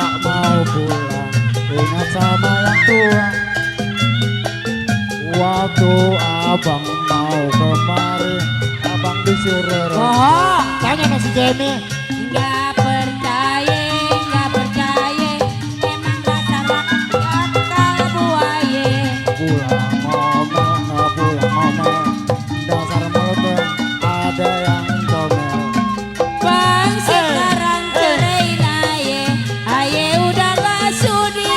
tak mau pulang. Ingat sama yang tua. Waktu abang mau kemari, abang disuruh. Oh, Tanya nasi Jenny. nggak percaya, emang dasar akal buaya. Pulang ngomel, nggak pulang ngomel. Dasar mulut ada yang comel. Bang sekarang cerain aye udah gak sudi.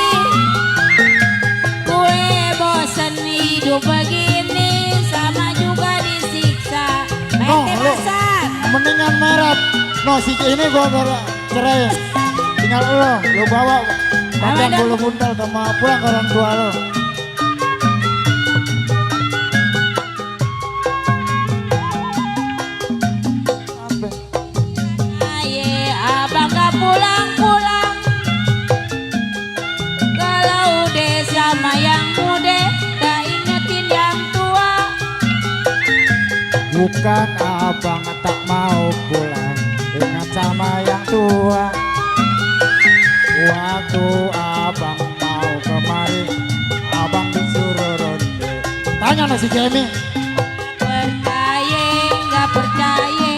Gue bosen hidup begini, sama juga disiksa. Oh, Mete lu. pasar. Mendingan merah. No, si ini gua udah cerai. Tinggal lu bawa pakaian Apa, bulu buntal sama pulang ke orang tua lu. Apa? Aye abang gak pulang-pulang. Kalau udah sama yang muda, gak ingetin yang tua. Bukan abang tak mau pulang, ingat sama yang tua. Waktu abang mau kemari, abang disuruh ronde. Tanya nasi Jamie. Percaya, nggak percaya,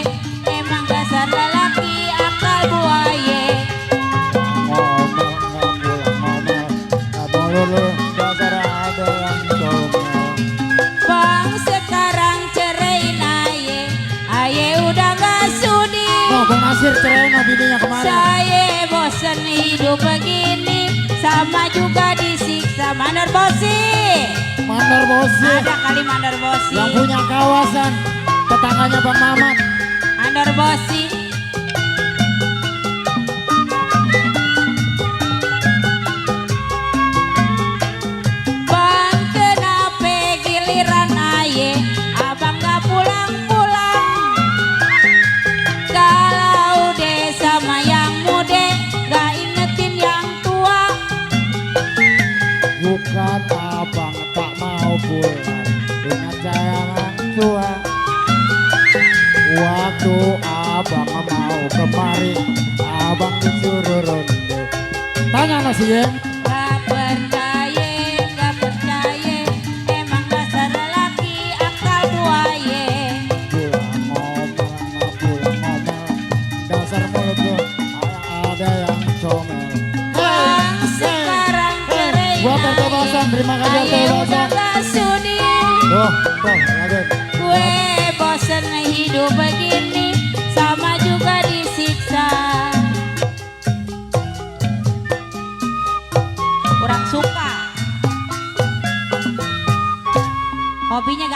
emang dasar lelaki akal buaya. Ngomel, nggak pulang ngomel, nggak boleh lu, dasar ada yang comel. Bang sekarang cerain aye udah gak sudi. No, Bang Nasir cerai no bininya kemarin. Saya bosan hidup begini, sama juga disiksa. Mandor bosi, Mandor Bosi ada kali mandor bosi. yang punya kawasan tetangganya Bang Mamat. Mandor bosi. Bang kenapa giliran aye abang gak pulang-pulang. Kalau udah sama yang muda, gak ingetin yang tua. Bukan abang tak mau pulang, ingat sayang tua. Waktu abang mau kemari, abang disuruh ronde. Tanya nasi ya. Gak percaya, emang dasar lelaki akal buaya. Pulang ngomel, nggak pulang ngomel, dasar mulut lu ada yang comel. Bang sekarang cerai Buat terbebasan, terima kasih aye udah terbebasan. gak sudi. Tuh, lagi. Gue bosen hidup begini, sama juga disiksa. Kurang suka. Hobinya gak